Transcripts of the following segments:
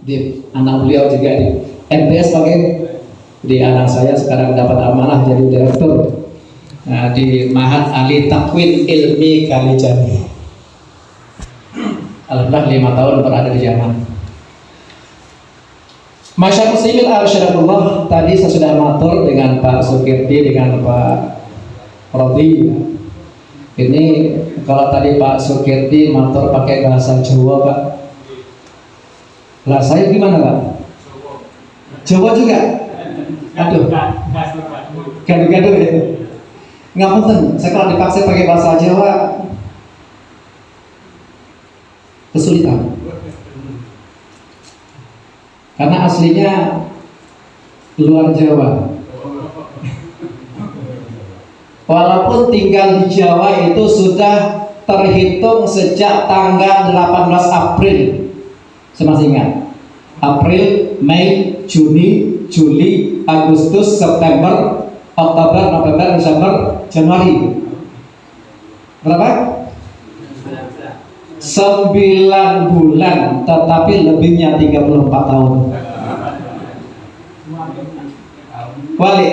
di anak beliau juga di MTS pakai, di anak saya sekarang dapat amanah jadi direktur di Mahat Ali Takwin Ilmi Kalijani. Alhamdulillah 5 tahun berada di Yaman. Masyarakat muslimin arsyadullah, tadi saya sudah matur dengan Pak Sukirdi, dengan Pak Rodi. Ini kalau tadi Pak Sukirdi matur pakai bahasa Jawa, Pak. Lah saya gimana, Pak? Jawa juga? Aduh, gaduh-gaduh ya. Nggak mungkin, saya kalau dipaksa pakai bahasa Jawa kesulitan. Karena aslinya luar Jawa. Walaupun tinggal di Jawa itu sudah terhitung sejak tanggal 18 April. Saya masih ingat. April, Mei, Juni, Juli, Agustus, September, Oktober, November, Desember, Januari. Berapa? 9 bulan, tetapi lebihnya 34 tahun. Wali.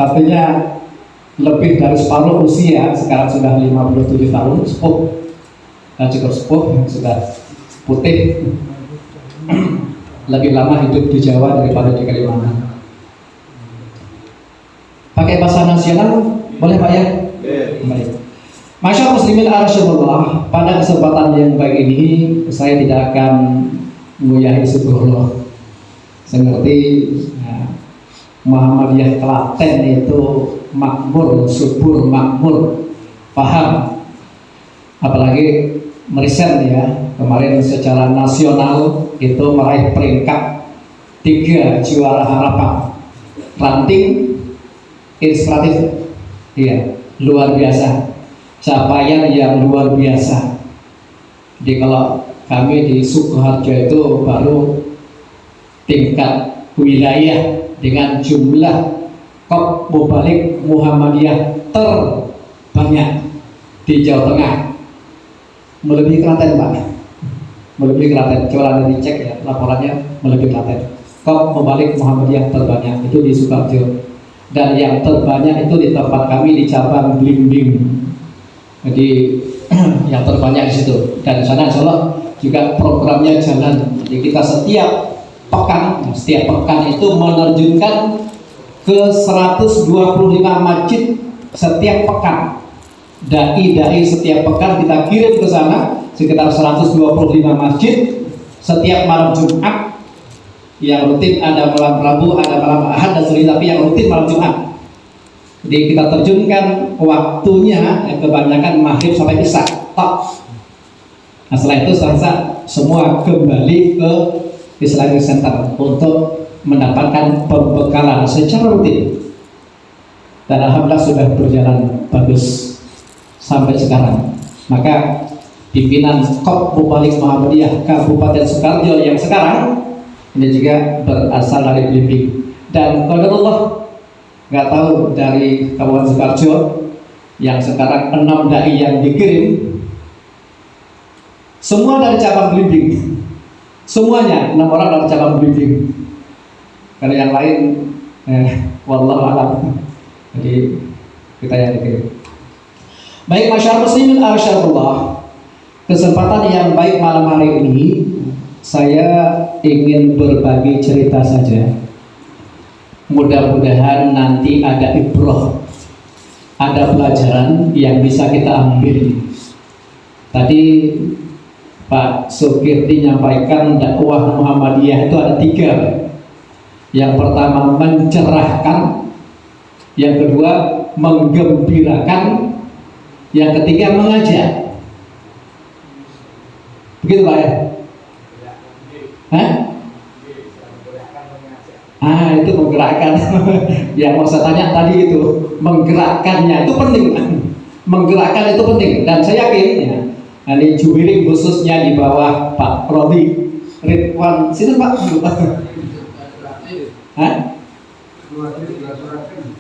Artinya lebih dari separuh usia, sekarang sudah 57 tahun, sepuh. Dan cukup sepuh, sudah putih. Lebih lama hidup di Jawa daripada di Kalimantan. Pakai bahasa nasional boleh, Pak ya? Baik. Masyaallah muslimin arsyadullah, pada kesempatan yang baik ini saya tidak akan menguyahi segoro. Saya ngerti Muhammadiyah Klaten itu makmur, subur, makmur, paham. Apalagi meriset ya, kemarin secara nasional itu meraih peringkat 3 juara harapan. Ranting inspiratif, iya, luar biasa. Capaian yang luar biasa. Jadi kalau kami di Sukoharjo itu baru tingkat wilayah dengan jumlah kop mubalik Muhammadiyah terbanyak di Jawa Tengah. Melebihi Klaten, Pak. Melebihi Klaten. Coba nanti dicek ya laporannya, melebihi Klaten. Kop mubalik Muhammadiyah terbanyak itu di Sukoharjo. Dan yang terbanyak itu di tempat kami di cabang Blimbing. Jadi yang terbanyak di situ, dan di sana insyaallah juga programnya jalan. Jadi kita setiap pekan itu menerjunkan ke 125 masjid setiap pekan. Dai setiap pekan kita kirim ke sana sekitar 125 masjid setiap malam Jumat. Yang rutin ada malam Rabu, ada malam Ahad dan Senin, tapi yang rutin malam Jumat. Jadi kita terjunkan waktunya yang kebanyakan maghrib sampai isya. Nah, setelah itu semua kembali ke Islamic Center untuk mendapatkan pembekalan secara rutin. Dan alhamdulillah sudah berjalan bagus sampai sekarang. Maka pimpinan Kop Mubalik Muhammadiyah Kabupaten Sukoharjo yang sekarang ini juga berasal dari Blimbing. Dan qadarullah, nggak tahu dari Kabupaten Sukoharjo yang sekarang 6 dai yang dikirim semua dari cabang Blimbing, semuanya 6 orang dari cabang Blimbing. Karena yang lain wallahu a'lam. Jadi kita yang dikirim. Baik, masyarakat muslimin arsyadullah, kesempatan yang baik malam hari ini saya ingin berbagi cerita saja. Mudah-mudahan nanti ada ibrah, ada pelajaran yang bisa kita ambil. Tadi Pak Sukirdi menyampaikan dakwah Muhammadiyah itu ada 3. Yang pertama mencerahkan, yang kedua menggembirakan, yang ketiga mengajak. Begitu Pak ya? Hah? Itu menggerakkan. Yang mau saya tanya tadi itu menggerakkannya itu penting. Menggerakkan itu penting, dan saya yakin ya, ini jubiling khususnya di bawah Pak Rodi Ridwan. Sini Pak. Hah?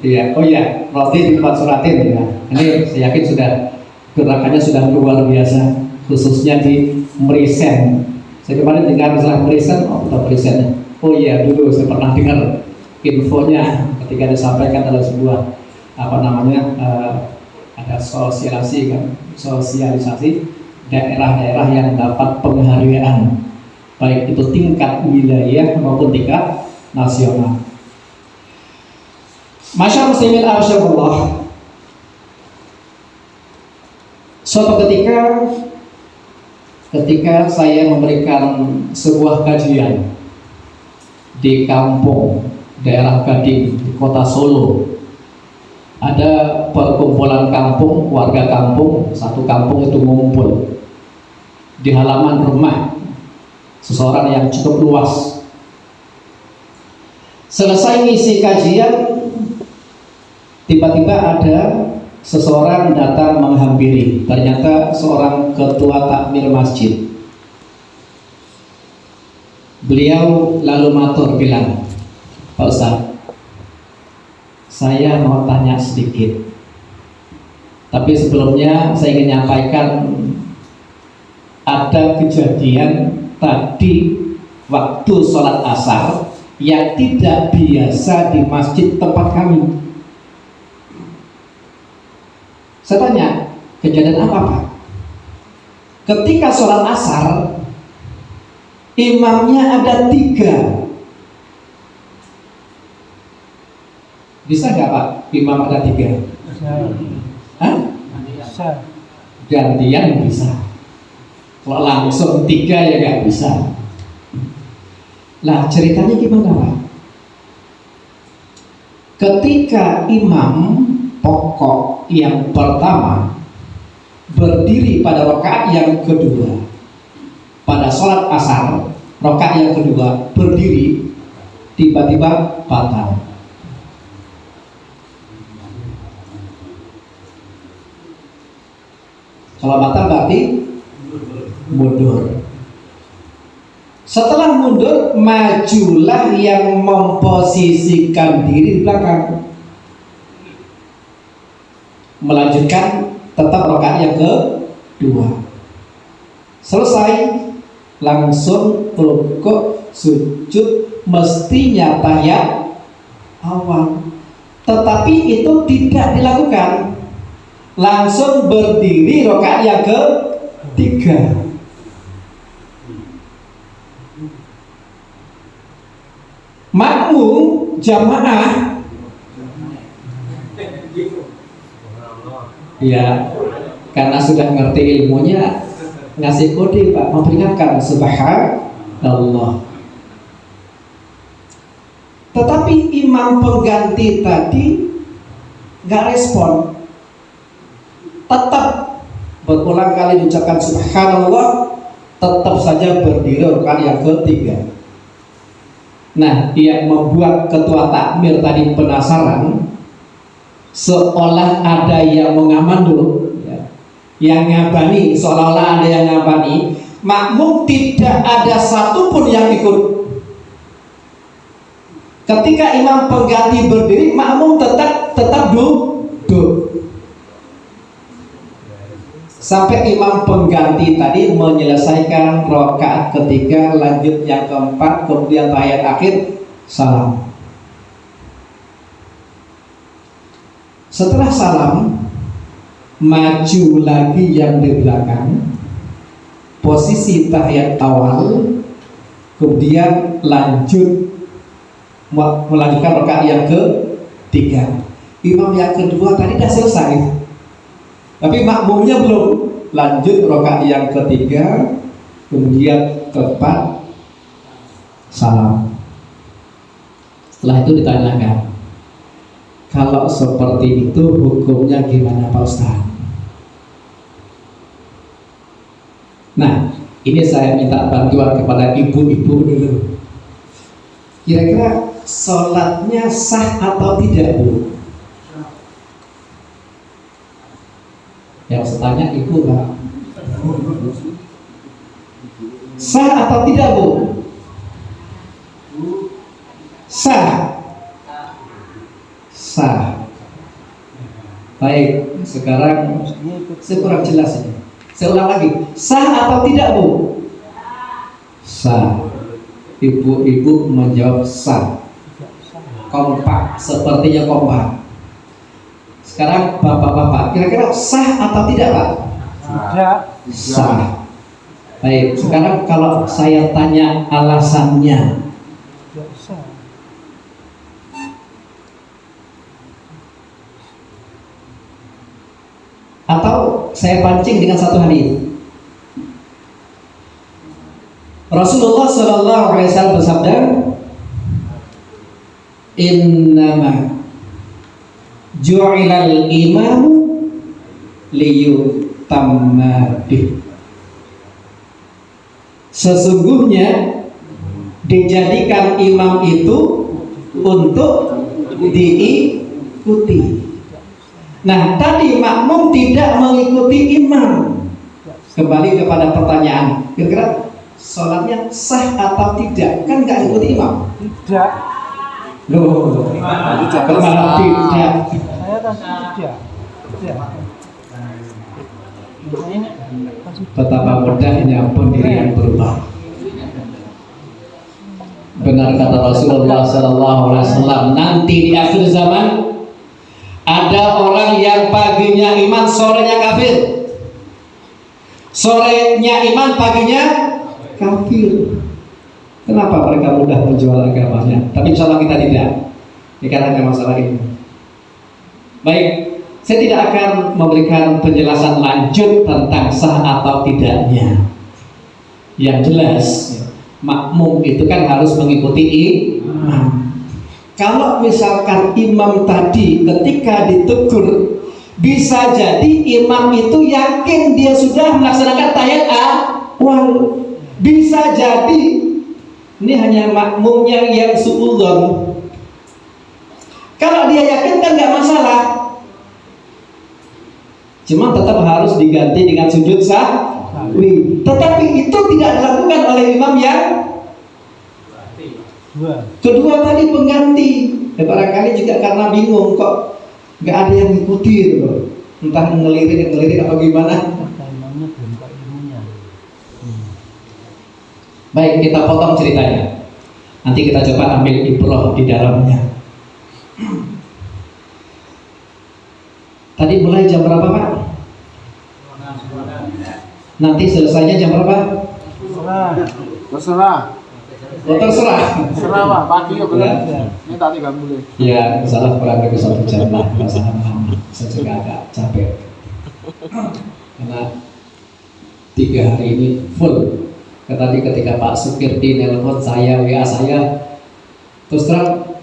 Iya, oh iya, Rodi Ridwan Suratin ya. Ini saya yakin sudah gerakannya sudah luar biasa, khususnya di Merisen. Saya kemarin dengar misalnya present, present. Oh iya, dulu saya pernah dengar infonya ketika disampaikan dalam sebuah ada sosialisasi daerah-daerah yang dapat penghargaan, baik itu tingkat wilayah maupun tingkat nasional. Masyaallah muslimin asyarullah. Suatu ketika saya memberikan sebuah kajian di kampung daerah Gading di kota Solo, ada perkumpulan kampung, warga kampung, satu kampung itu ngumpul di halaman rumah seseorang yang cukup luas. Selesai ngisi kajian, tiba-tiba ada seseorang datang menghampiri. Ternyata seorang ketua takmir masjid. Beliau lalu matur bilang, Pak Ustaz, saya mau tanya sedikit. Tapi sebelumnya saya ingin menyampaikan ada kejadian tadi waktu sholat asar yang tidak biasa di masjid tempat kami. Saya tanya, kejadian apa Pak? Ketika sholat asar, imamnya ada 3. Bisa nggak Pak, imam ada 3? Hah? Bisa. Gantian bisa. Kalau langsung 3 ya nggak bisa. Nah ceritanya gimana Pak? Ketika imam pokok yang pertama berdiri pada rakaat yang kedua, pada sholat asar rakaat yang kedua berdiri, tiba-tiba batal. Kalau batal berarti mundur. Setelah mundur, majulah yang memposisikan diri di belakang, melanjutkan tetap rakaat yang kedua. Selesai, langsung rukuk, sujud, mestinya tahiyat awal. Tetapi itu tidak dilakukan. Langsung berdiri rakaat yang ketiga. Makmum jamaah ya, karena sudah ngerti ilmunya, ngasih kode Pak, memperingatkan subhanallah. Tetapi imam pengganti tadi nggak respon, tetap berulang kali mengucapkan subhanallah, tetap saja berdiri rakaat yang ketiga. Nah, yang membuat ketua takmir tadi penasaran, seolah ada yang mengamandul, ya, yang ngabani, seolah-olah ada yang ngabani. Makmum tidak ada satupun yang ikut. Ketika imam pengganti berdiri, makmum tetap duduk. Sampai imam pengganti tadi menyelesaikan rakaat ketiga, lanjut yang keempat, kemudian tahiyat akhir, salam. Setelah salam, maju lagi yang di belakang, posisi tahiyat awal, kemudian melanjutkan rakaat yang ketiga. Imam yang kedua tadi sudah selesai, tapi makmumnya belum, lanjut rakaat yang ketiga, kemudian keempat, salam. Setelah itu ditanyakan, kalau seperti itu hukumnya gimana Pak Ustaz? Nah, ini saya minta bantuan kepada ibu-ibu dulu. Kira-kira sholatnya sah atau tidak Bu? Yang saya tanya ibu Pak, sah atau tidak Bu? Sah. Sah. Baik, sekarang saya kurang jelas ini. Saya ulang lagi, sah atau tidak Bu? Sah. Ibu-ibu menjawab sah. Kompak, sepertinya kompak. Sekarang bapak-bapak, kira-kira sah atau tidak, Pak? Tidak. Sah. Baik, sekarang kalau saya tanya alasannya. Tidak sah. Atau saya pancing dengan satu hadis. Rasulullah Shallallahu Alaihi Wasallam bersabda, Innama ju'ilal imamu liyutamma bih. Sesungguhnya dijadikan imam itu untuk diikuti. Nah, tadi makmum tidak mengikuti imam. Kembali kepada pertanyaan, kira-kira sholatnya sah atau tidak? Kan nggak ikuti imam. Tidak. Loh, kemana tidak? Saya kan tidak. Tidak. Betapa mudahnya pendirian berubah. Benar kata Rasulullah Sallallahu Alaihi Wasallam, nanti di akhir zaman ada orang yang paginya iman, sorenya kafir. Sorenya iman, paginya kafir. Kenapa mereka mudah menjual agamanya? Tapi insya Allah kita tidak. Ini kan hanya masalah ini. Baik, saya tidak akan memberikan penjelasan lanjut tentang sah atau tidaknya. Yang jelas, makmum itu kan harus mengikuti imam. Kalau misalkan imam tadi ketika ditegur, bisa jadi imam itu yakin dia sudah melaksanakan tahiyat awal. Bisa jadi ini hanya makmumnya yang suudzon. Kalau dia yakin kan nggak masalah. Cuma tetap harus diganti dengan sujud sahwi. Tetapi itu tidak dilakukan oleh imam yang kedua tadi, pengganti. Barangkali juga karena bingung kok nggak ada yang ngikuti gitu. Entah ngelirik atau gimana. Baik, kita potong ceritanya. Nanti kita coba ambil ibrah di dalamnya. Tadi mulai jam berapa, Pak? Nanti selesainya jam berapa? Terserah. Oh, terserah. Terserah, Pak. Pagi ya benar. Ini tadi nggak boleh. Ya, salah kurang lebih 1 jam lah. Masalah saya juga agak capek. Karena 3 hari ini full. Tadi ketika Pak Sukirti nelpon saya, WA saya, terus terang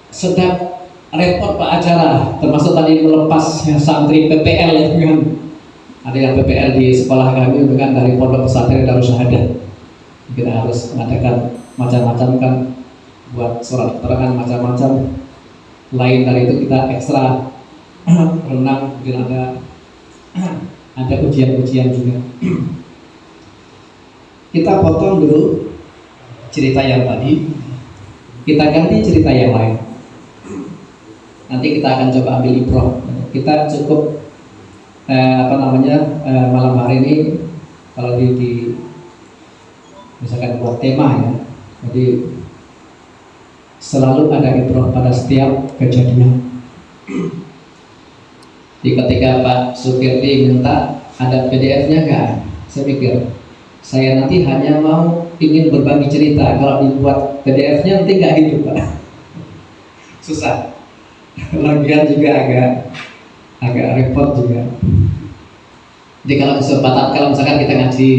sedang repot Pak acara, termasuk tadi melepas santri PPL itu kan. Ada yang PPL di sekolah kami kan, dari Pondok Pesantren Darus Syahadat. Kita harus mengadakan macam-macam kan, buat surat keterangan macam-macam. Lain dari itu kita ekstra renang, mungkin ada ujian-ujian juga. Kita potong dulu cerita yang tadi, kita ganti cerita yang lain. Nanti kita akan coba ambil ibrah. Kita cukup malam hari ini kalau di misalkan buat tema ya, jadi selalu ada ibrah pada setiap kejadian. Jadi ketika Pak Sukirti minta ada PDF-nya nggak, saya pikir saya nanti hanya mau ingin berbagi cerita. Kalau dibuat PDF-nya nanti nggak hidup, Pak. Susah. Lagian juga agak repot juga. Jadi kalau kesempatan, kalau misalkan kita ngaji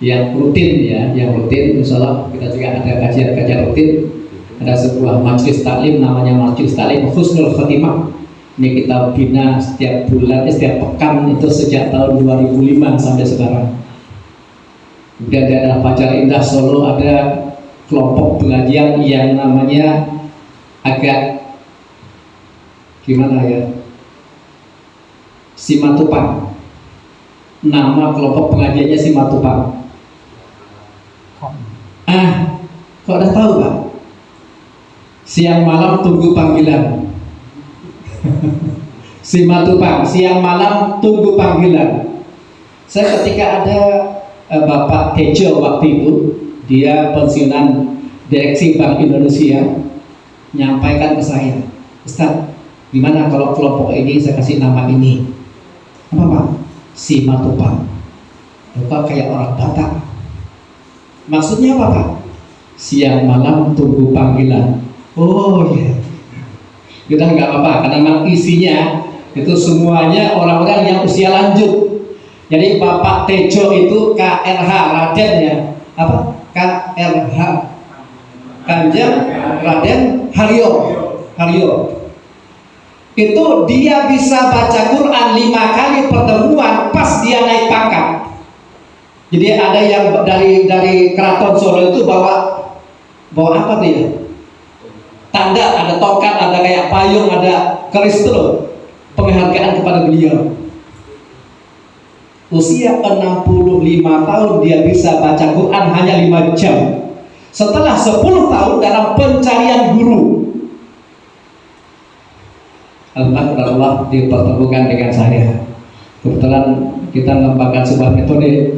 yang rutin ya, insya Allah kita juga ada kajian-kajian rutin. Ada sebuah majelis taklim namanya Majelis Taklim Husnul Khotimah. Ini kita bina setiap bulan, setiap pekan itu sejak tahun 2005 sampai sekarang. Kemudian ada Fajar Indah Solo, ada kelompok pengajian yang namanya agak gimana ya, Simatupang. Nama kelompok pengajiannya Simatupang. Kok udah tahu, Pak? Siang malam tunggu panggilan. Simatupang, siang malam tunggu panggilan. Saya ketika ada Bapak Tejo waktu itu dia pensiunan Direksi Bank Indonesia, menyampaikan ke saya, Ustaz, gimana kalau kelompok ini saya kasih nama ini? Apa Pak? Simatupang. Lupa kayak orang Batak. Maksudnya apa Pak? Siang malam tunggu panggilan. Oh ya, kita nggak apa-apa karena memang isinya itu semuanya orang-orang yang usia lanjut. Jadi Bapak Tejo itu KRH Raden ya, apa? KRH Kanjeng Raden Haryo. Itu dia bisa baca Quran 5 kali pertemuan pas dia naik pangkat. Jadi ada yang dari Keraton Solo itu bawa apa dia? Tanda, ada tongkat, ada kayak payung, ada keris itu loh. Penghargaan kepada beliau. Usia 65 tahun dia bisa baca Quran hanya 5 jam. Setelah 10 tahun dalam pencarian guru, Alhamdulillah dipertemukan dengan saya. Kebetulan kita mengembangkan sebuah metode.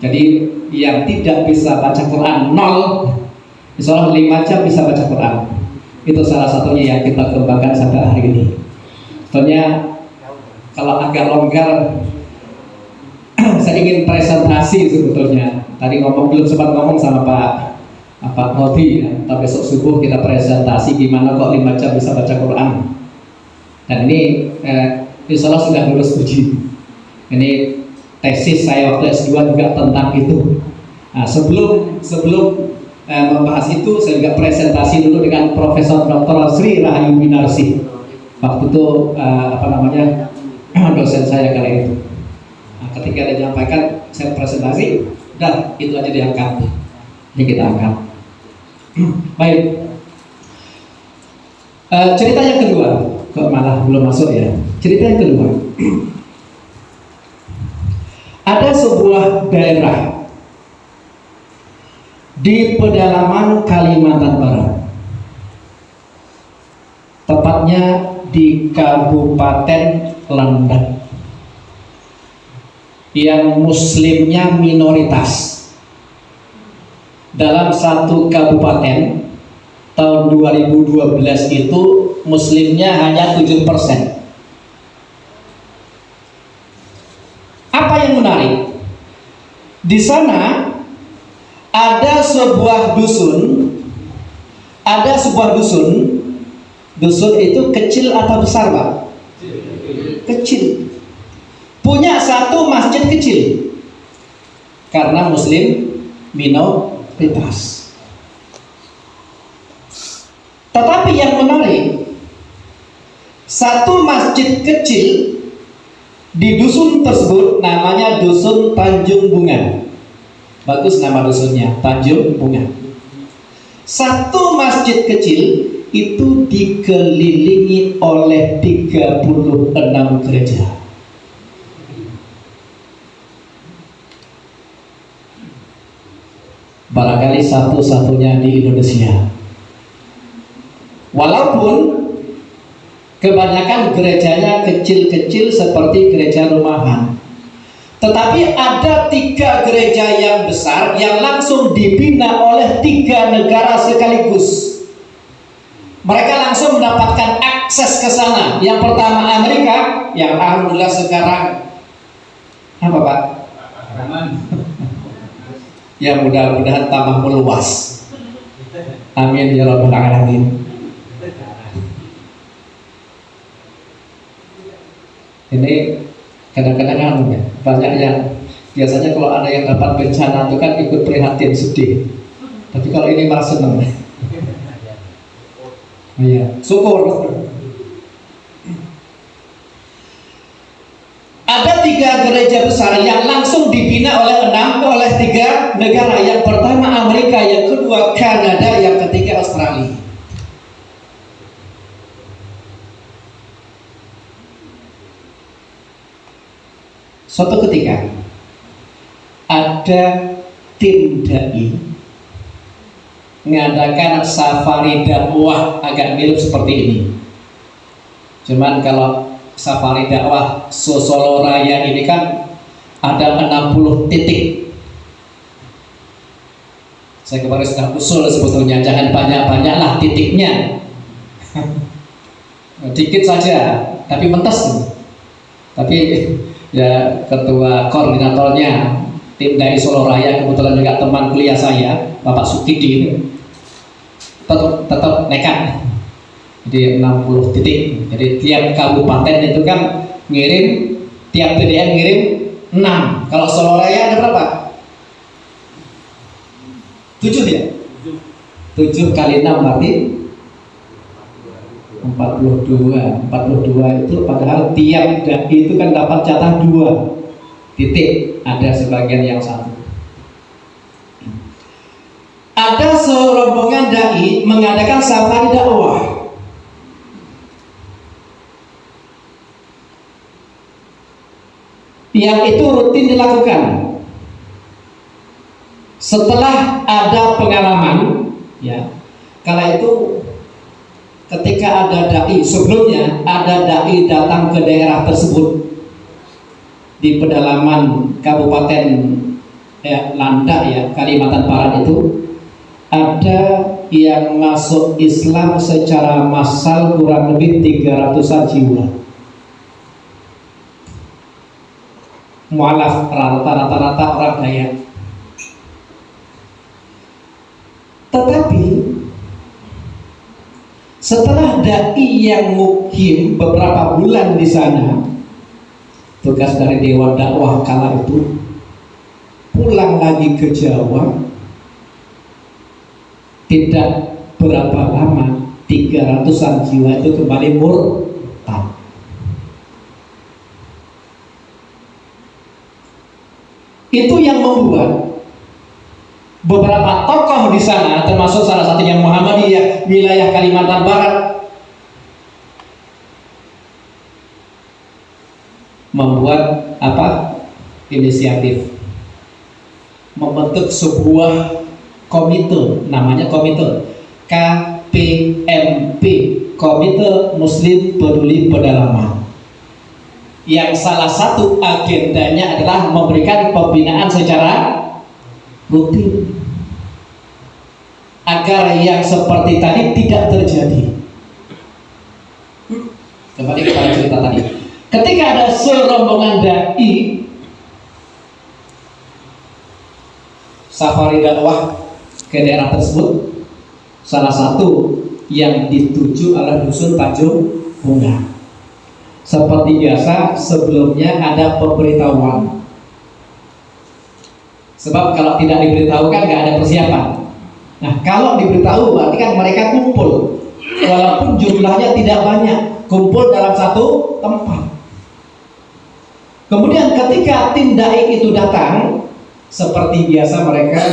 Jadi yang tidak bisa baca Quran 0, insya Allah 5 jam bisa baca Quran. Itu salah satunya yang kita kembangkan sampai hari ini. Sebetulnya kalau agak longgar, saya ingin presentasi sebetulnya. Tadi belum sempat ngomong sama Pak Nodi ya. Tapi besok subuh kita presentasi gimana kok 5 jam bisa baca Quran. Dan ini insya Allah sudah lulus uji. Ini tesis saya waktu S2 juga tentang itu. Nah, sebelum membahas itu saya juga presentasi dulu dengan Profesor Dr. Sri Rahayu Winarsi. Waktu itu dosen saya kali itu. Nah, ketika dia menyampaikan saya presentasi, dan itu aja diangkat. Ini kita angkat. Baik. Cerita yang kedua, kok malah belum masuk ya. Cerita yang kedua. Ada sebuah daerah di pedalaman Kalimantan Barat, tepatnya di Kabupaten Landak, yang muslimnya minoritas. Dalam satu kabupaten tahun 2012 itu muslimnya hanya 7%. Apa yang menarik? Di sana ada sebuah dusun. Dusun itu kecil atau besar, Pak? Kecil. Punya satu masjid kecil. Karena muslim minoritas. Tetapi yang menarik, satu masjid kecil di dusun tersebut namanya Dusun Tanjung Bunga. Bagus nama dusunnya, Tanjung Bunga. Satu masjid kecil itu dikelilingi oleh 36 gereja. Barangkali satu-satunya di Indonesia. Walaupun kebanyakan gerejanya kecil-kecil seperti gereja rumahan, tetapi ada 3 gereja yang besar yang langsung dibina oleh 3 negara sekaligus. Mereka langsung mendapatkan akses ke sana. Yang pertama Amerika, yang alhamdulillah sekarang apa Pak? Ya mudah-mudahan tambah meluas. Amin ya rabbal alamin. Ini kadang-kadang banyak yang biasanya kalau ada yang dapat bencana itu kan ikut prihatin sedih. Tapi kalau ini malah senang. Iya, syukur. Ada 3 gereja besar yang langsung dibina oleh 3 negara. Yang pertama Amerika, yang kedua Kanada, yang ketiga Australia. Suatu ketika ada tim dai mengadakan safari dakwah agak mirip seperti ini. Cuman kalau safari dakwah Solo Raya ini kan ada 60 titik. Saya kemarin sudah usul sebetulnya jangan banyak-banyaklah titiknya, dikit saja, tapi mentes. Tapi ya ketua koordinatornya tim dari Solo Raya kebetulan juga teman kuliah saya, Bapak Sukidi, tetap nekat. Jadi 60 titik. Jadi tiap kabupaten itu kan ngirim, tiap PDN ngirim 6. Kalau Solo Raya ada berapa? 7 ya? 7 kali 6 berarti 42. 42 itu padahal tiap dai itu kan dapat jatah 2 titik. Ada sebagian yang 1. Ada serombongan dai mengadakan safari dakwah. Yang itu rutin dilakukan. Setelah ada pengalaman, ya, kala itu ketika ada dai, sebelumnya ada dai datang ke daerah tersebut di pedalaman Kabupaten Landak ya, Kalimantan Barat itu, ada yang masuk Islam secara massal kurang lebih 300-an jiwa. Mualaf rata-rata orang Dayak. Tetapi setelah dai yang mukim beberapa bulan di sana, tugas dari Dewan Dakwah kala itu pulang lagi ke Jawa, tidak berapa lama 300-an jiwa itu kembali murtad. Itu yang membuat beberapa tokoh di sana, termasuk salah satunya Muhammadiyah wilayah Kalimantan Barat, membuat inisiatif membentuk sebuah komite, namanya komite KPMP, Komite Muslim Peduli Pedalaman, yang salah satu agendanya adalah memberikan pembinaan secara rutin agar yang seperti tadi tidak terjadi. Kembali kepada cerita tadi, ketika ada serombongan dai safari dakwah ke daerah tersebut, salah satu yang dituju adalah dusun Tanjung Bunga. Seperti biasa sebelumnya ada pemberitahuan. Sebab kalau tidak diberitahu kan nggak ada persiapan. Nah kalau diberitahu berarti kan mereka kumpul, walaupun jumlahnya tidak banyak, kumpul dalam satu tempat. Kemudian ketika tim dai itu datang, seperti biasa mereka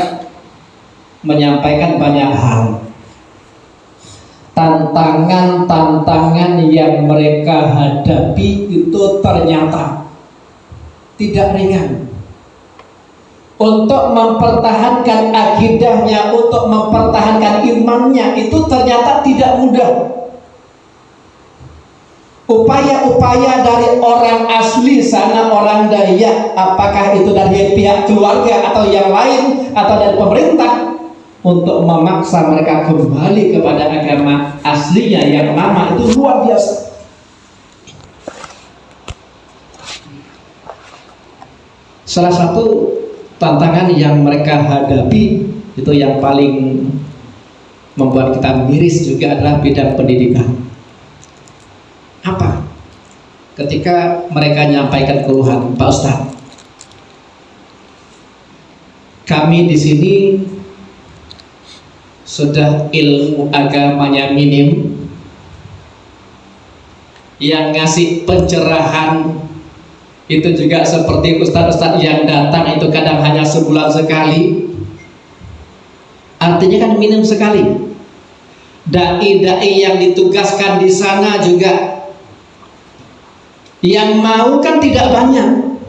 menyampaikan banyak hal. Tantangan-tantangan yang mereka hadapi itu ternyata tidak ringan. Untuk mempertahankan akidahnya, untuk mempertahankan imannya itu ternyata tidak mudah. Upaya-upaya dari orang asli sana, orang Dayak, apakah itu dari pihak keluarga atau yang lain atau dari pemerintah, untuk memaksa mereka kembali kepada agama aslinya yang lama itu luar biasa. Salah satu tantangan yang mereka hadapi itu yang paling membuat kita miris juga adalah bidang pendidikan. Apa? Ketika mereka menyampaikan keluhan, Pak Ustadz, kami di sini sudah ilmu agamanya minim, yang ngasih pencerahan itu juga seperti ustadz-ustadz yang datang itu kadang hanya sebulan sekali, artinya kan minim sekali. Dai-dai yang ditugaskan di sana juga yang mau kan tidak banyak,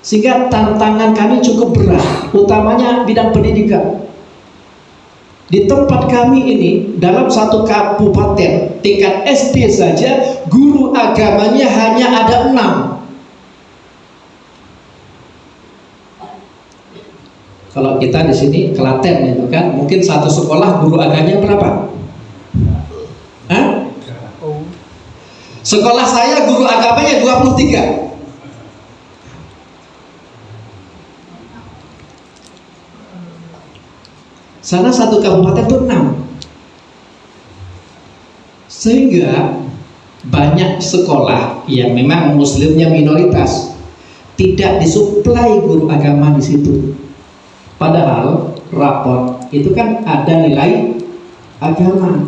sehingga tantangan kami cukup berat, utamanya bidang pendidikan. Di tempat kami ini, dalam satu kabupaten tingkat SD saja, guru agamanya hanya ada 6. Kalau kita di sini Klaten itu kan, mungkin satu sekolah guru agamanya berapa? Hah? Sekolah saya guru agamanya 23. Sana satu kabupaten itu 6. Sehingga banyak sekolah yang memang muslimnya minoritas tidak disuplai guru agama di situ. Padahal raport itu kan ada nilai agama.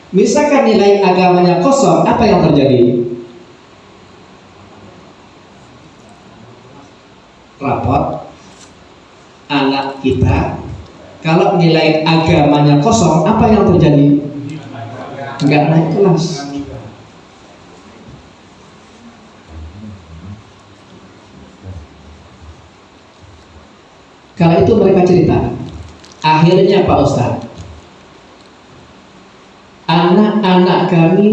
Misalkan nilai agamanya kosong, apa yang terjadi? Raport anak kita kalau nilai agamanya kosong, apa yang terjadi? Enggak naik kelas. Kala itu mereka cerita, akhirnya Pak Ustadz, anak-anak kami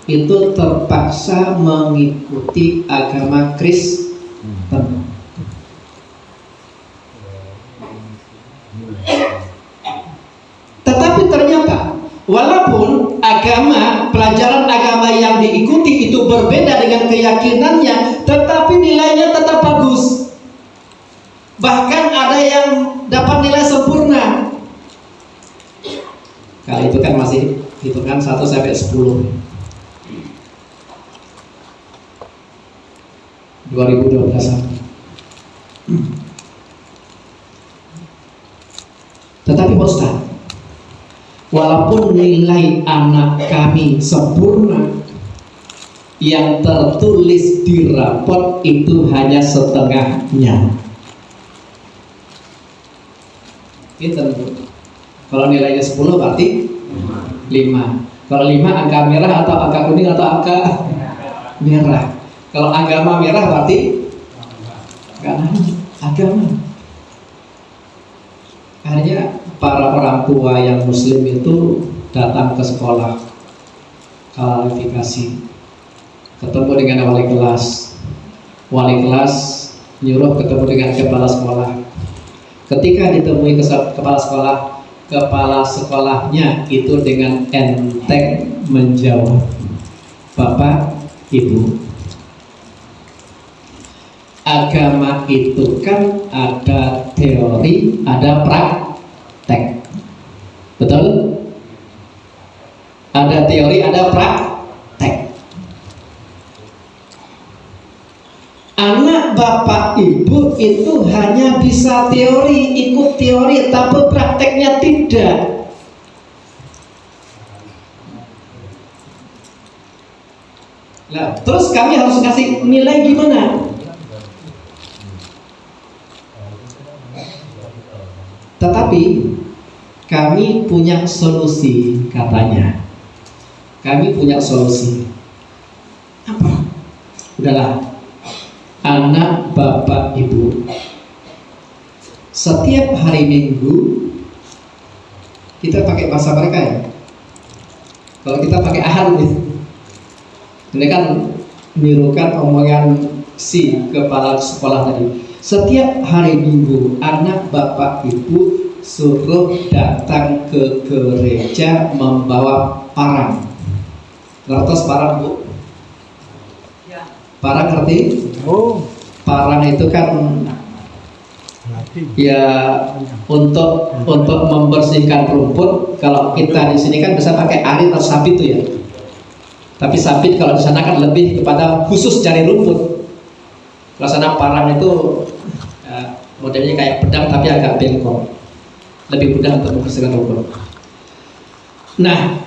itu terpaksa mengikuti agama Kristen. Tetapi ternyata walaupun pelajaran agama yang diikuti itu berbeda dengan keyakinannya, tetapi nilainya tetap bagus. Bahkan ada yang dapat nilai sempurna. Kali itu kan masih hitungan 1 sampai 10. 2012. Tetapi Pak Ustaz, walaupun nilai anak kami sempurna, yang tertulis di raport itu hanya setengahnya. Itu kalau nilainya 10 berarti 5. Kalau 5 angka merah atau angka kuning atau angka merah. Kalau agama merah berarti agama. Akhirnya para orang tua yang muslim itu datang ke sekolah, klarifikasi, ketemu dengan wali kelas nyuruh ketemu dengan kepala sekolah. Ketika ditemui kepala sekolahnya itu dengan enteng menjawab, Bapak, Ibu, agama itu kan ada teori, ada praktek. Betul? Ada teori, ada praktek. Anak bapak ibu itu hanya bisa teori, ikut teori, tapi prakteknya tidak. Nah, terus kami harus kasih nilai gimana? Tetapi kami punya solusi, katanya. Kami punya solusi. Apa? Udahlah, anak bapak ibu, setiap hari Minggu kita pakai bahasa mereka ya. Kalau kita pakai ahad nih, ini kan nirukan omongan si kepala sekolah tadi. Setiap hari Minggu anak bapak ibu suruh datang ke gereja membawa parang. Ngertos parang, Bu? Parang ngerti? Oh, Parang itu kan ya untuk membersihkan rumput. Kalau kita di sini kan bisa pakai arit atau sabit tuh ya. Tapi sabit kalau di sana kan lebih kepada khusus cari rumput. Kalau sana parang itu modelnya kayak pedang tapi agak bengkok, lebih mudah untuk membersihkan rumput. Nah,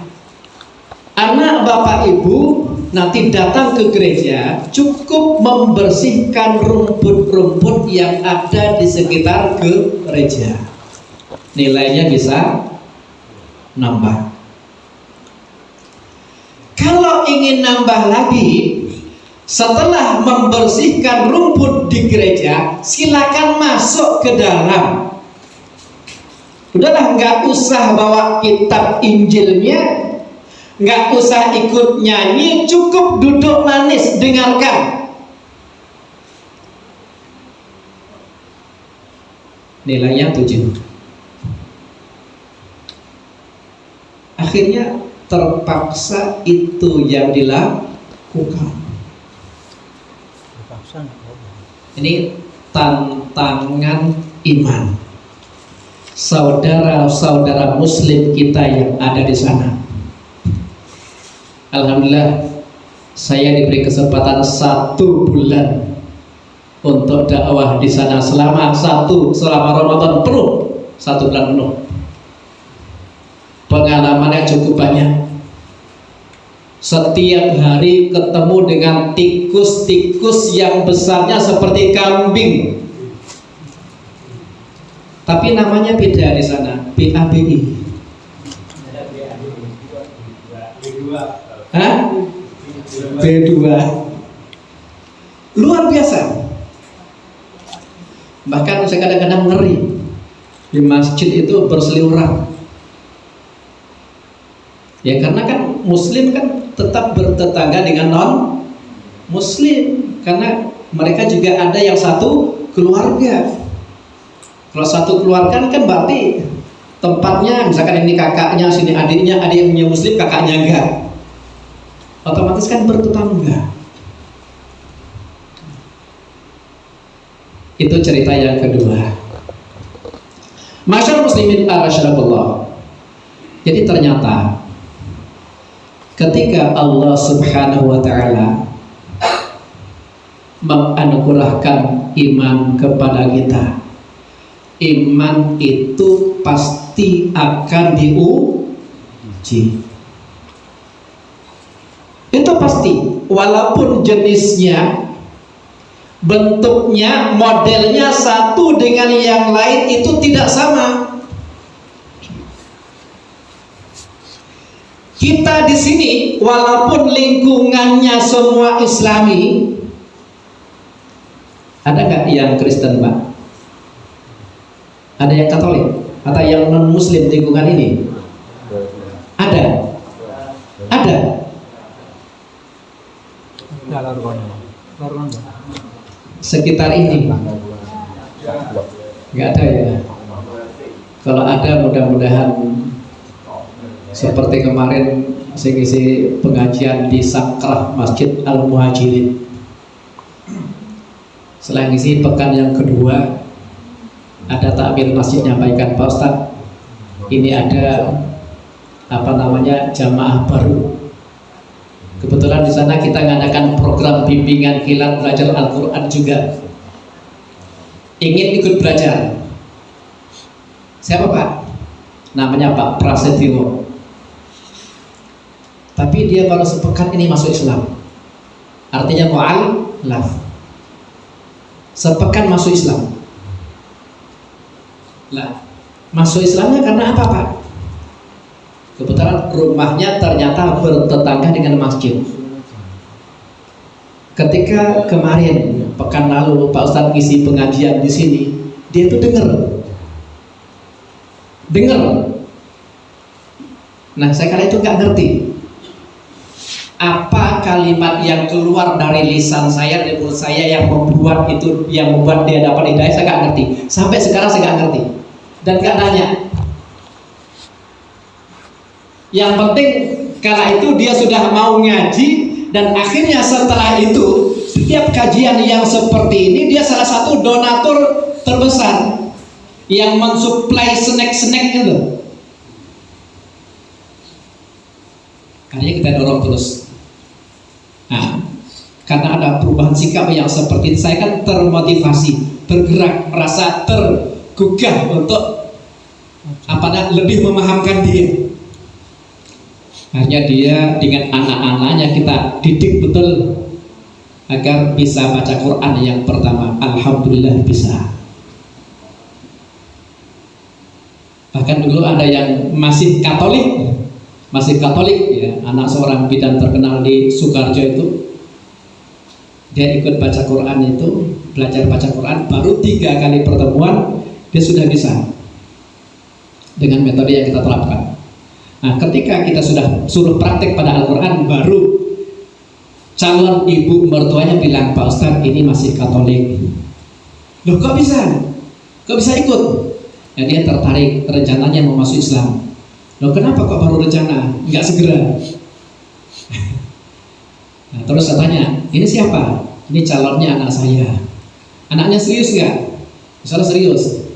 anak bapak ibu nanti datang ke gereja cukup membersihkan rumput-rumput yang ada di sekitar gereja, nilainya bisa nambah. Kalau ingin nambah lagi, setelah membersihkan rumput di gereja, silakan masuk ke dalam. Udahlah, nggak usah bawa kitab Injilnya, nggak usah ikut nyanyi, cukup duduk manis dengarkan. nilainya 7. Akhirnya terpaksa itu yang dilakukan. Ini tantangan iman saudara-saudara muslim kita yang ada di sana. Alhamdulillah saya diberi kesempatan 1 bulan untuk dakwah di sana selama Ramadan penuh, 1 bulan penuh. Pengalamannya cukup banyak. Setiap hari ketemu dengan tikus-tikus yang besarnya seperti kambing. Tapi namanya beda di sana, BABI. Hah? B2. Luar biasa. Bahkan saya kadang-kadang ngeri. Di masjid itu berseliweran. Ya karena kan muslim kan tetap bertetangga dengan non muslim, karena mereka juga ada yang satu keluarga. Kalau satu keluarga kan berarti tempatnya misalkan ini kakaknya, sini adiknya, adik yang punya muslim, kakaknya enggak, otomatis kan bertetangga. Itu cerita yang kedua. Masyaallah muslimin arsyadakallah. Jadi ternyata ketika Allah Subhanahu wa ta'ala menganugerahkan iman kepada kita, iman itu pasti akan diuji. Itu pasti, walaupun jenisnya, bentuknya, modelnya satu dengan yang lain itu tidak sama. Kita di sini walaupun lingkungannya semua Islami, ada nggak yang Kristen, Pak? Ada yang Katolik? Atau yang non Muslim lingkungan ini? Ada? Ada? Sekitar ini? Nggak ada ya? Kalau ada mudah-mudahan seperti kemarin saya ngisi pengajian di Sakrah Masjid Al-Muhajirin. Setelah ngisi pekan yang kedua, ada takmir masjid nyampaikan, Pak Ustadz, ini ada jamaah baru. Kebetulan di sana kita ngadakan program bimbingan kilat belajar Al-Quran juga. Ingin ikut belajar. Siapa Pak? Namanya Pak Prasetyo. Tapi dia baru sepekan ini masuk Islam. Artinya mu'allaf. Sepekan masuk Islam. Lah, masuk Islamnya karena apa Pak? Kebetulan rumahnya ternyata bertetangga dengan masjid. Ketika kemarin pekan lalu Pak Ustadz ngisi pengajian di sini, dia tuh dengar. Nah, saya kala itu nggak ngerti apa kalimat yang keluar dari lisan saya, dari mulut saya yang membuat dia dapat hidayah. Saya nggak ngerti. Sampai sekarang saya nggak ngerti dan nggak nanya. Yang penting kala itu dia sudah mau ngaji, dan akhirnya setelah itu setiap kajian yang seperti ini dia salah satu donatur terbesar yang mensuplai snack-snack itu. Karena kita dorong terus. Nah, karena ada perubahan sikap yang seperti itu, saya kan termotivasi, bergerak, merasa tergugah untuk lebih memahamkan dia. Hanya dia dengan anak-anaknya kita didik betul agar bisa baca Quran yang pertama. Alhamdulillah bisa. Bahkan dulu ada yang masih Katolik ya, anak seorang bidan terkenal di Sukarjo itu, dia ikut baca Quran itu, belajar baca Quran, baru 3 kali pertemuan dia sudah bisa dengan metode yang kita terapkan. Nah, ketika kita sudah suruh praktek pada Al-Quran, baru calon ibu mertuanya bilang, Pak Ustadz ini masih Katolik. Loh kok bisa? kok bisa ikut? Ya dia tertarik, rencananya mau masuk Islam. Loh kenapa kok baru rencana? Nggak segera. Nah, terus saya tanya, ini siapa? Ini calonnya anak saya. Anaknya serius nggak? Misalnya serius.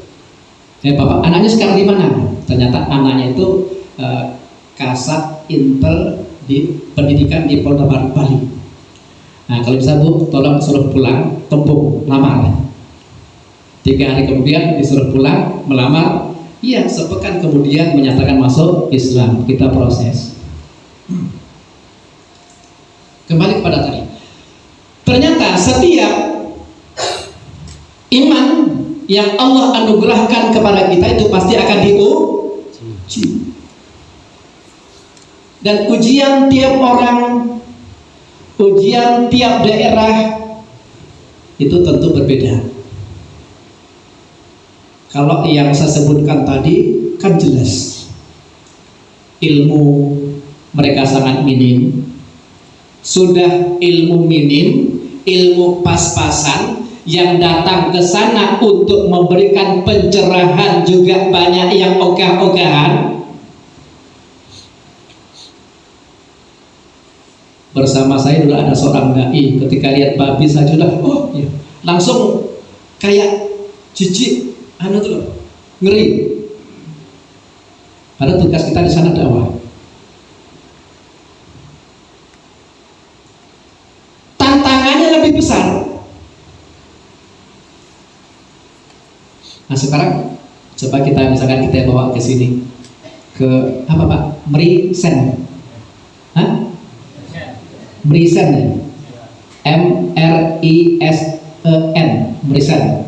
Bapak, anaknya sekarang di mana? Ternyata anaknya itu Kasat Intel di pendidikan di Polda Bali. Nah kalau bisa Bu, tolong suruh pulang, tumpuk lamar. 3 hari kemudian disuruh pulang, melamar. Iya, sepekan kemudian menyatakan masuk Islam. Kita proses. Kembali kepada tadi. Ternyata setiap iman yang Allah anugerahkan kepada kita itu pasti akan diuji. Dan ujian tiap orang, ujian tiap daerah itu tentu berbeda. Kalau yang saya sebutkan tadi kan jelas ilmu mereka sangat minim. Sudah ilmu minim, ilmu pas-pasan, yang datang ke sana untuk memberikan pencerahan juga banyak yang ogah-ogahan. Bersama saya dulu ada seorang dai, ketika lihat babi saja udah ya, langsung kayak jijik, tuh ngeri. Padahal tugas kita di sana dakwah. Tantangannya lebih besar. Nah sekarang coba kita misalkan kita bawa ke sini ke apa Pak? Mrisen. Hah? Mrisen ya? M-R-I-S-E-N Mrisen.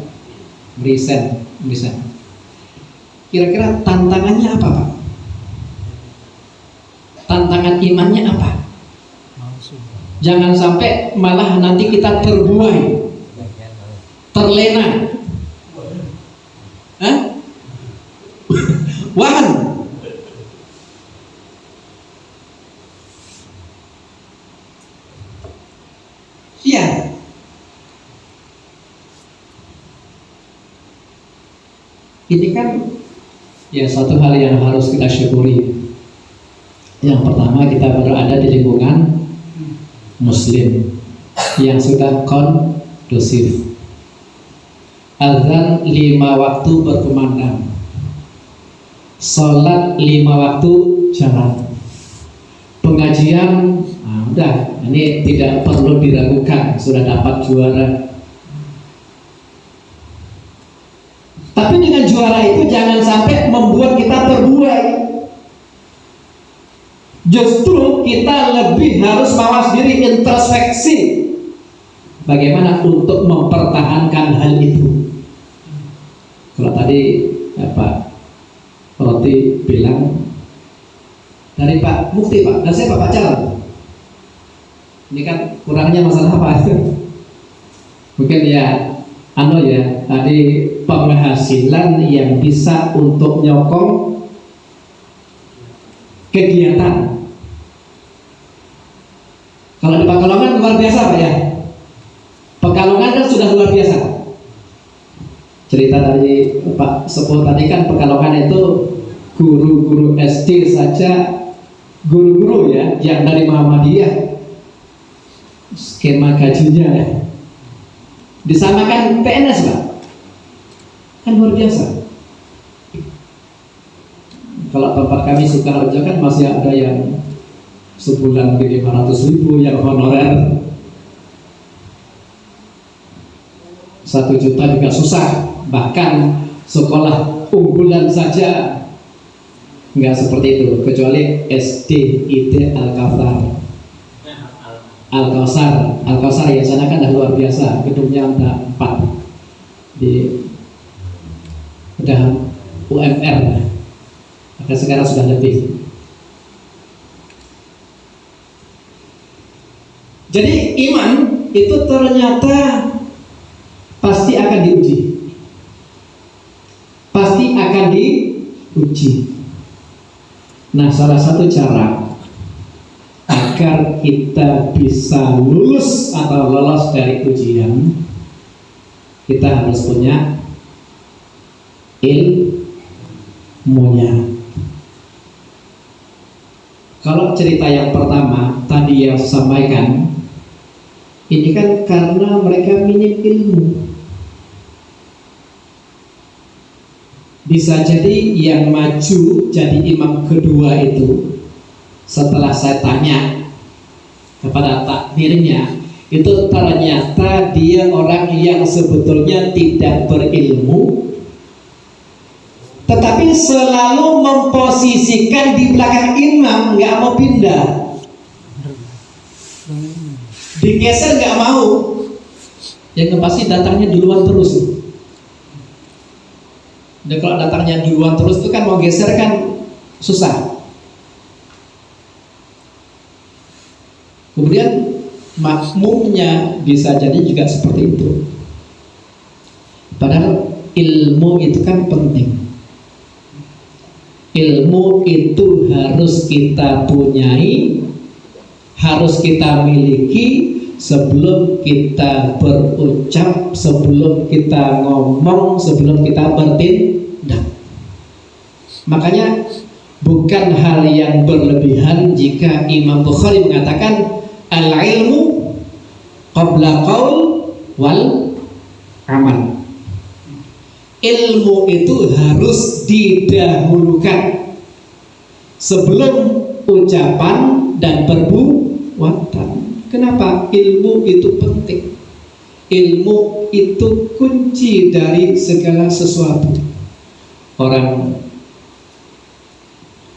Kira-kira tantangannya apa Pak? Tantangan imannya apa? Jangan sampai malah nanti kita terbuai, terlena. Hah? Wahan. Iya. Ini kan ya satu hal yang harus kita syukuri. Yang pertama, kita berada di lingkungan Muslim yang sudah kondusif. Azan 5 waktu berkumandang, sholat 5 waktu jalan, pengajian, udah ini tidak perlu diragukan, sudah dapat juara. Tapi dengan juara itu jangan sampai membuat kita terbuai. Justru kita lebih harus mawas diri, introspeksi bagaimana untuk mempertahankan hal itu. Kalau tadi Pak Roti bilang dari Pak Mufti Pak, dan saya Pak Pacal, ini kan kurangnya masalah apa? Mungkin ya tadi penghasilan yang bisa untuk nyokong kegiatan. Kalau di Pekalongan luar biasa Pak ya. Pekalongan kan sudah luar biasa. Cerita dari Pak Sepuh tadi kan Pekalongan itu guru-guru SD saja, guru-guru ya yang dari Muhammadiyah, skema gajinya ya disamakan PNS Pak, kan luar biasa. Kalau tempat kami Sukaharjo kan masih ada yang sebulan 500.000 yang honorer, 1 juta juga susah. Bahkan sekolah unggulan saja nggak seperti itu, kecuali SDIT Al-Kausar ya, sana kan dah luar biasa, gedungnya ada 4 di udah UMR, maka sekarang sudah lebih. Jadi iman itu ternyata pasti akan diuji, Nah, salah satu cara agar kita bisa lulus atau lolos dari ujian, kita harus punya ilmunya. Kalau cerita yang pertama tadi yang saya sampaikan, ini kan karena mereka minim ilmu. Bisa jadi yang maju jadi imam kedua itu, setelah saya tanya kepada takdirnya, itu ternyata dia orang yang sebetulnya tidak berilmu, tetapi selalu memposisikan di belakang imam, nggak mau pindah, digeser nggak mau, yang pasti datangnya duluan terus. Dan kalau datangnya duluan terus itu kan mau geser kan susah. Kemudian makmumnya bisa jadi juga seperti itu. Padahal ilmu itu kan penting. Ilmu itu harus kita punyai, harus kita miliki sebelum kita berucap, sebelum kita ngomong, sebelum kita bertindak. Makanya bukan hal yang berlebihan jika Imam Bukhari mengatakan al-ilmu qabla qaul wal amal. Ilmu itu harus didahulukan sebelum ucapan dan perbuatan. Kenapa? Ilmu itu penting. Ilmu itu kunci dari segala sesuatu. Orang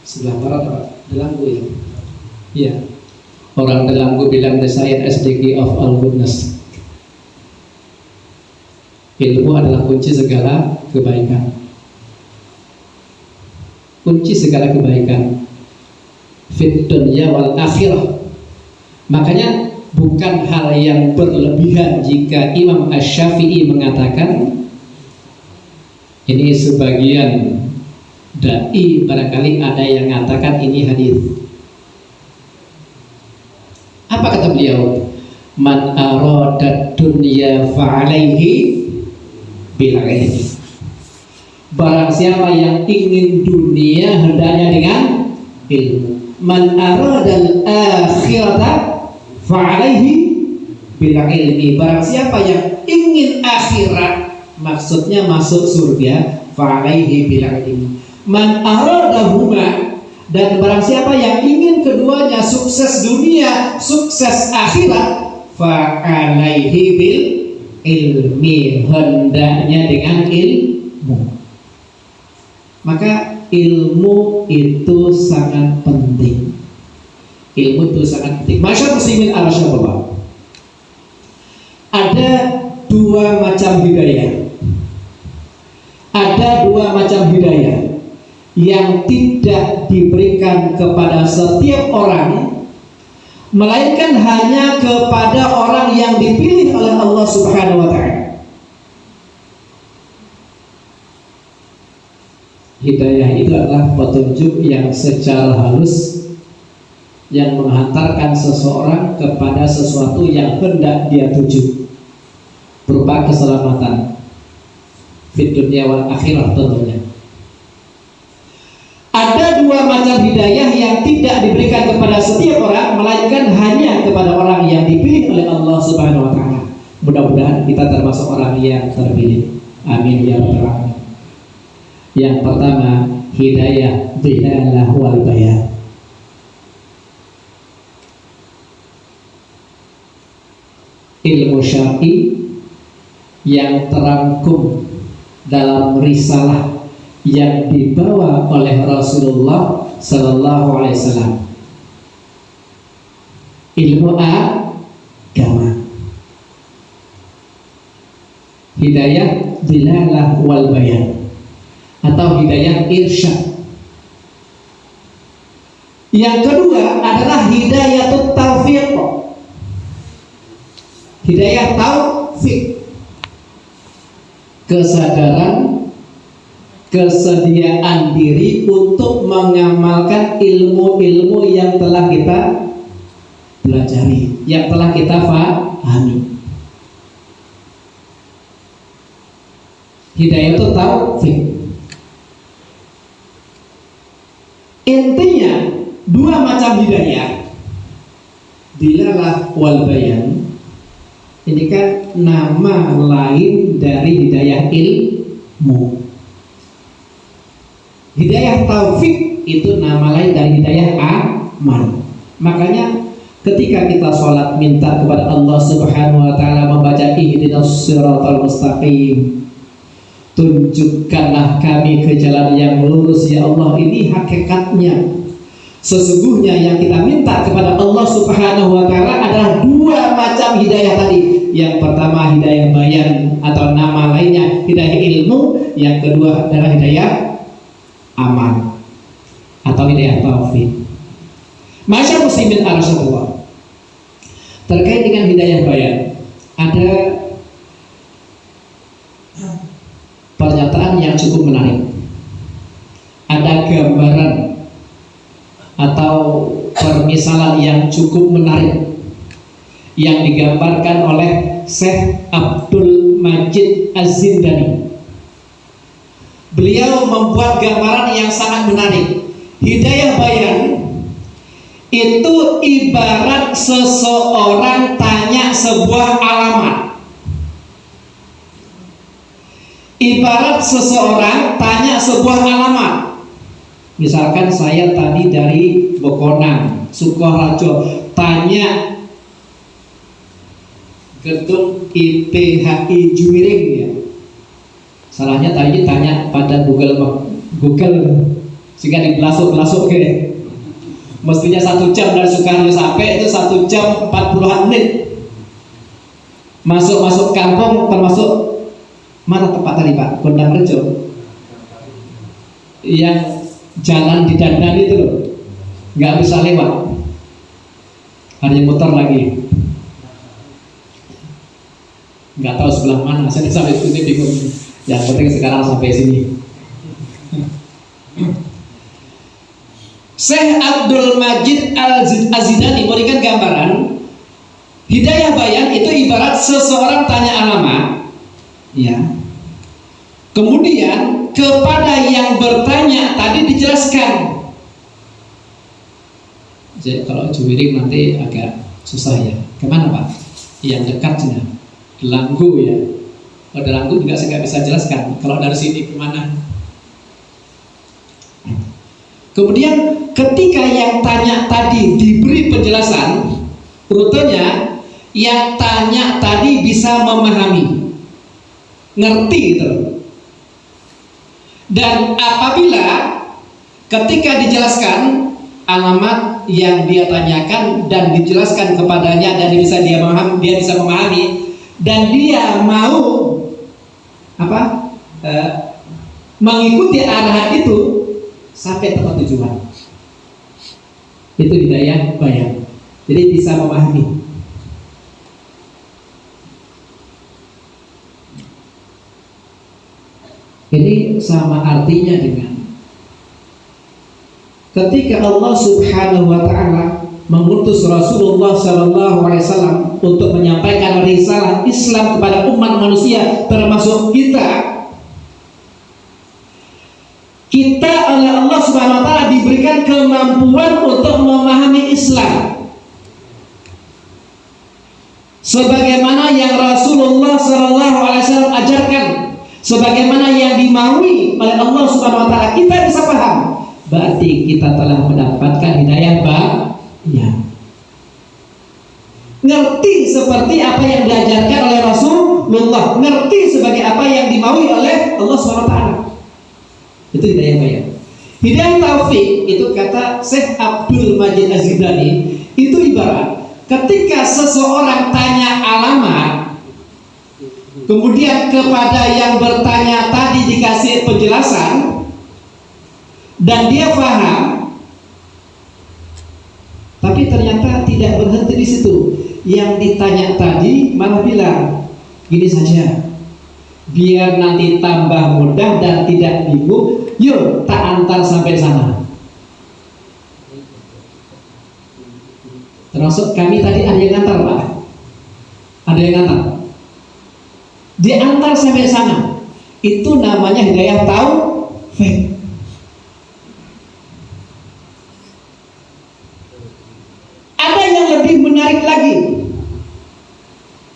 sebelah barat apa? Delanggu ya? Iya. Orang Delanggu bilang the science SDG of all goodness. Ilmu adalah kunci segala kebaikan. Kunci segala kebaikan. Fid dunya wal akhirah. Makanya bukan hal yang berlebihan jika Imam Asy-Syafi'i mengatakan, ini sebagian dai barangkali ada yang mengatakan ini hadis. Apa kata beliau? Man arada dunya fa'alaihi bil ilmi. Barang siapa yang ingin dunia hendaknya dengan ilmu. Man aradal akhirata fa'alaihi bil ilmi. Barang siapa yang ingin akhirat, maksudnya masuk surga, fa'alaihi bil ilmi. Man aradahuma, dan barang siapa yang ingin keduanya, sukses dunia, sukses akhirat, fa'alaihi bil ilmi, hendaknya dengan ilmu. Maka ilmu itu sangat penting. Ilmu itu sangat penting. Masyaallah muslimin al-syabab. Ada dua macam hidayah. Ada dua macam hidayah yang tidak diberikan kepada setiap orang, melainkan hanya kepada orang yang dipilih oleh Allah Subhanahu wa ta'ala. Hidayah itu adalah petunjuk yang secara halus yang menghantarkan seseorang kepada sesuatu yang hendak dia tuju, berupa keselamatan fid dunya wal akhirah tentunya. Ada dua macam hidayah yang tidak diberikan kepada setiap orang, melainkan hanya kepada orang yang dipilih oleh Allah Subhanahu wa ta'ala. Mudah-mudahan kita termasuk orang yang terpilih. Amin ya rabbal alamin. Yang pertama, hidayah dilalah wal bayan. Ilmu syar'i yang terangkum dalam risalah yang dibawa oleh Rasulullah Sallallahu Alaihi Wasallam. Ilmu agama. Hidayah dilalah wal bayan, atau hidayah irsyad. Yang kedua adalah hidayah taufiq. Hidayah taufik, kesadaran, kesediaan diri untuk mengamalkan ilmu-ilmu yang telah kita pelajari, yang telah kita pahami. Hidayah itu taufik. Intinya dua macam hidayah, dilalah wal bayan, ini kan nama lain dari hidayah ilmu. Hidayah taufik itu nama lain dari hidayah amal. Makanya ketika kita sholat minta kepada Allah Subhanahu wa taala membaca ihdinas siratal mustaqim, tunjukkanlah kami ke jalan yang lurus ya Allah. Ini hakikatnya sesungguhnya yang kita minta kepada Allah Subhanahu wa taala adalah dua macam hidayah tadi. Yang pertama hidayah bayan atau nama lainnya hidayah ilmu, yang kedua adalah hidayah amal atau hidayah taufik. Masyaallah muslimin arsyadullah. Terkait dengan hidayah bayan, ada pernyataan yang cukup menarik. Ada gambaran atau permisalan yang cukup menarik yang digambarkan oleh Syekh Abdul Majid Az-Zindani. Beliau membuat gambaran yang sangat menarik. Hidayah bayan itu ibarat seseorang tanya sebuah alamat. Ibarat seseorang tanya sebuah alamat. Misalkan saya tadi dari Bekonang, Sukoharjo, tanya gedung IPHI Juwiring ya. Salahnya tadi tanya pada Google sehingga dibelasuk-belasuk ke. Mestinya 1 jam dari Sukoharjo sampai itu 1 jam 40 menit. Masuk kampung termasuk mana tempat tadi Pak? Gondang Rejo. Yang jalan di dandan itu loh, nggak bisa lewat, hanya muter lagi, nggak tahu sebelah mana. Saya sampai sini bingung. Yang penting sekarang sampai sini. Syekh Abdul Majid Az-Zindani memberikan gambaran hidayah bayan itu ibarat seseorang tanya alamat, ya. Kemudian kepada yang bertanya tadi dijelaskan. Jadi kalau Juwiring nanti agak susah ya. Kemana Pak? Yang dekat sana. Delanggu ya. Kalau Delanggu juga saya nggak bisa jelaskan. Kalau dari sini kemana? Kemudian ketika yang tanya tadi diberi penjelasan rutenya, yang tanya tadi bisa memahami, ngerti gitu. Dan apabila ketika dijelaskan alamat yang dia tanyakan dan dijelaskan kepadanya dan dia bisa memahami dan dia mau mengikuti arahan itu sampai tempat tujuan, itu hidayah bayan. Jadi bisa memahami. Ini sama artinya dengan ketika Allah Subhanahu wa taala mengutus Rasulullah sallallahu alaihi wasallam untuk menyampaikan risalah Islam kepada umat manusia termasuk kita oleh Allah Subhanahu wa taala diberikan kemampuan untuk memahami Islam sebagaimana yang Rasulullah sallallahu alaihi wasallam ajarkan, sebagaimana yang dimaui oleh Allah Subhanahu wa taala, kita bisa paham. Berarti kita telah mendapatkan hidayah bayan. Ngerti seperti apa yang diajarkan oleh Rasulullah, ngerti sebagai apa yang dimaui oleh Allah Subhanahu wa taala. Itu hidayah bayan. Hidayah taufik itu kata Syekh Abdul Majid Az-Zindani, itu ibarat ketika seseorang tanya alamat, kemudian kepada yang bertanya tadi dikasih penjelasan dan dia paham, tapi ternyata tidak berhenti di situ. Yang ditanya tadi malah bilang, gini saja, biar nanti tambah mudah dan tidak bingung, yuk tak antar sampai sana. Termasuk kami tadi ada yang ngantar Pak, ada yang ngantar. Diantar sampai sana, itu namanya hidayah taufik.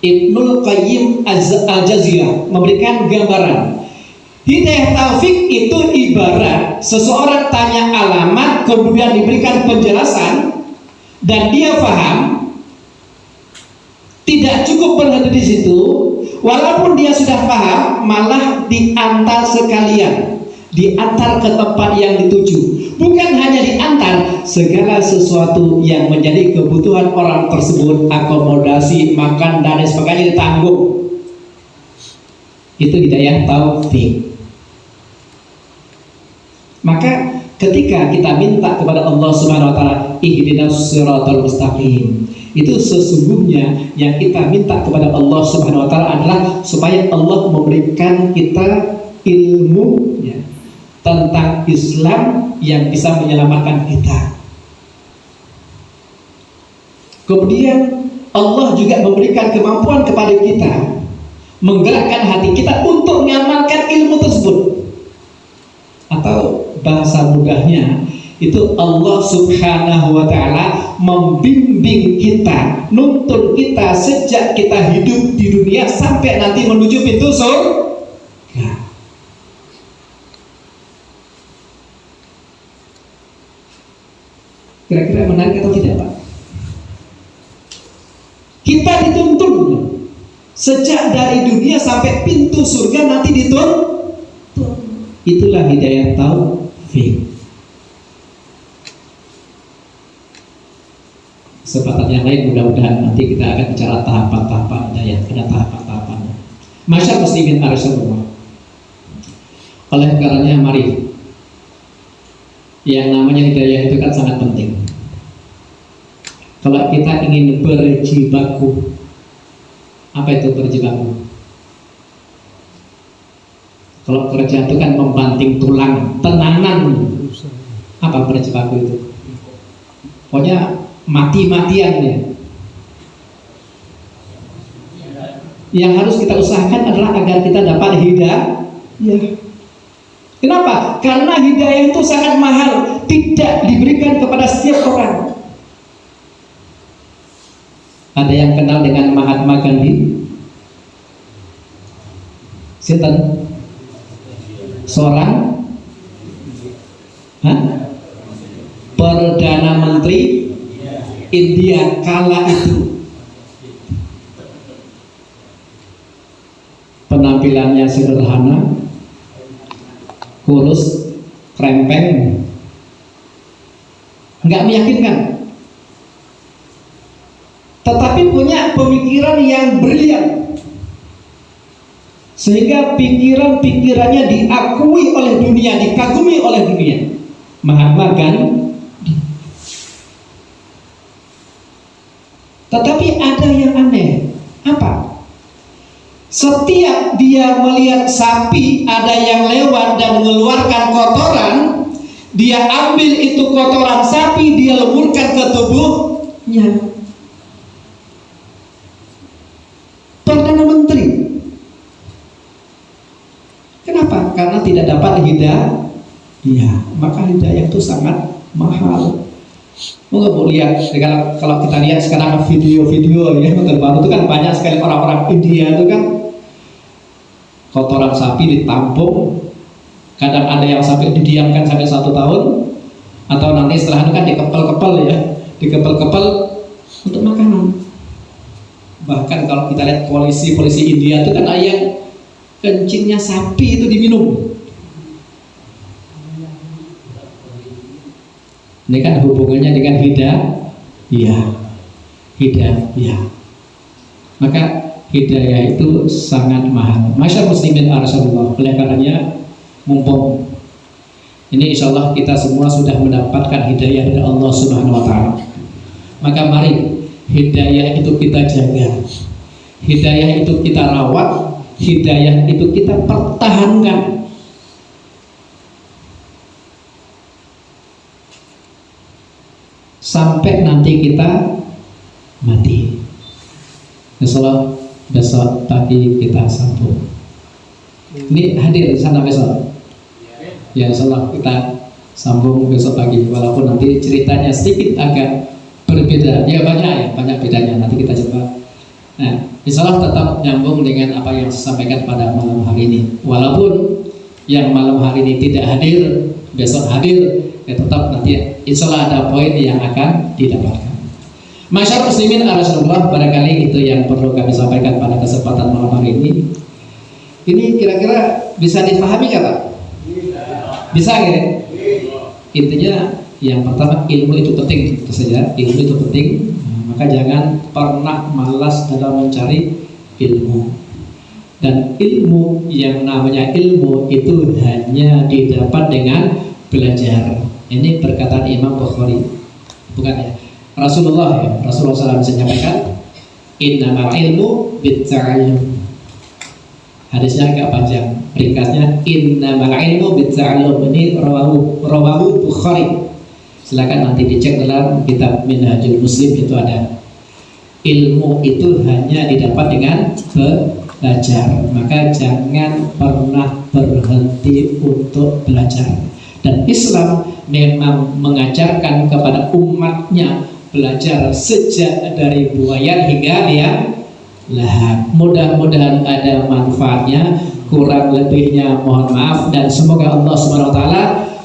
Ibnul Qayyim Al-Jazirah memberikan gambaran hidayah taufik itu ibarat seseorang tanya alamat kemudian diberikan penjelasan dan dia paham, tidak cukup berhenti di situ, walaupun dia sudah paham malah diantar sekalian, diantar ke tempat yang dituju. Bukan hanya diantar, segala sesuatu yang menjadi kebutuhan orang tersebut, akomodasi, makan, dan lain sebagainya ditanggung. Itu hidayah taufik. Maka ketika kita minta kepada Allah Subhanahu wa taala, ihdinas siratal mustaqim, itu sesungguhnya yang kita minta kepada Allah Subhanahu wa taala adalah supaya Allah memberikan kita ilmu ya, tentang Islam yang bisa menyelamatkan kita. Kemudian Allah juga memberikan kemampuan kepada kita, menggerakkan hati kita untuk mengamalkan ilmu tersebut. Atau bahasa mudahnya itu Allah Subhanahu wa taala membimbing kita, nuntun kita sejak kita hidup di dunia sampai nanti menuju pintu surga. Kira-kira menarik atau tidak, Pak? Kita dituntun sejak dari dunia sampai pintu surga nanti dituntun. Itulah hidayah taufik. Kesempatan yang lain mudah-mudahan nanti kita akan bicara tahapan-tahapan hidayah, ada tahapan-tahapannya. Masyarakat muslimin arsalullah. Oleh karenanya mari, yang namanya hidayah itu kan sangat penting. Kalau kita ingin berjibaku, apa itu berjibaku? Kalau kerja itu kan membanting tulang, tenanan. Apa berjibaku itu? Pokoknya mati-matian ya. Yang harus kita usahakan adalah agar kita dapat hidayah. Kenapa? Karena hidayah itu sangat mahal, tidak diberikan kepada setiap orang. Ada yang kenal dengan Mahatma Gandhi? Setan? Seorang Perdana Menteri India kala itu. Penampilannya sederhana, kurus, krempeng, nggak meyakinkan, tetapi punya pemikiran yang brilian, sehingga pikiran-pikirannya diakui oleh dunia, dikagumi oleh dunia. Mahatma Gandhi. Tetapi ada yang aneh. Apa? Setiap dia melihat sapi ada yang lewat dan mengeluarkan kotoran, dia ambil itu kotoran sapi, dia leburkan ke tubuhnya. Perdana Menteri. Kenapa? Karena tidak dapat hidayah. Maka hidayah itu sangat mahal. Mau lihat, kalau kita lihat sekarang video-video ya terbaru itu kan banyak sekali orang-orang India itu kan kotoran sapi ditampung, kadang ada yang sampai didiamkan sampai 1 tahun, atau nanti setelah itu kan dikepel-kepel ya, dikepel-kepel untuk makanan. Bahkan kalau kita lihat polisi India itu kan ada yang kencingnya sapi itu diminum. Ini kan hubungannya dengan hidayah. Maka hidayah itu sangat mahal. Masyarakat muslimin arsalullah. Oleh karenanya mumpung ini insyaallah kita semua sudah mendapatkan hidayah dari Allah Subhanahu wa taala. Maka mari hidayah itu kita jaga. Hidayah itu kita rawat, hidayah itu kita pertahankan. Sampai nanti kita mati. Insyaallah besok pagi kita sambung. Ini hadir di sana besok. Ya insyaallah kita sambung besok pagi. Walaupun nanti ceritanya sedikit agak berbeda. Ya banyak bedanya. Nanti kita coba Nah, insya Allah tetap nyambung dengan apa yang saya sampaikan pada malam hari ini. Walaupun yang malam hari ini tidak hadir, besok hadir, ya tetap nanti insya Allah ada poin yang akan didapatkan. Masyarakat muslimin Rasulullah, barangkali itu yang perlu kami sampaikan pada kesempatan malam hari ini. Ini kira-kira bisa dipahami nggak Pak? Bisa ya? Intinya yang pertama, ilmu itu penting, itu saja. Ilmu itu penting, maka jangan pernah malas dalam mencari ilmu. Dan ilmu, yang namanya ilmu itu hanya didapat dengan belajar. Ini perkataan Imam Bukhari, bukan ya? Rasulullah SAW menyampaikan, innamal ilmu bitta'allum. Hadisnya agak panjang, ringkasnya innamal ilmu bitta'allum. Ini rawahu Bukhari. Silakan nanti dicek dalam kitab Minhajul Muslim, itu ada. Ilmu itu hanya didapat dengan belajar, maka jangan pernah berhenti untuk belajar. Dan Islam memang mengajarkan kepada umatnya belajar sejak dari buayan hingga liang lahat. Mudah-mudahan ada manfaatnya, kurang lebihnya mohon maaf, dan semoga Allah SWT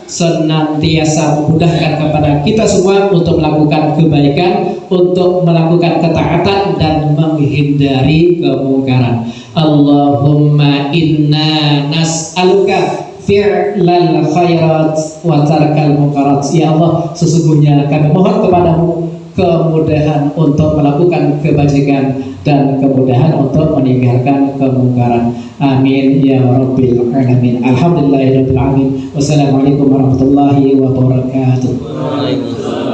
senantiasa memudahkan kepada kita semua untuk melakukan kebaikan, untuk melakukan ketaatan dan menghindari kemungkaran. Allahumma inna nas'aluka fi'lal khairat wa tarkal munkarat. Ya Allah, sesungguhnya kami mohon kepadamu kemudahan untuk melakukan kebajikan dan kemudahan untuk meninggalkan kemungkaran. Amin ya rabbil alamin. Alhamdulillahirabbil alamin. Wassalamualaikum warahmatullahi wabarakatuh. Waalaikumsalam.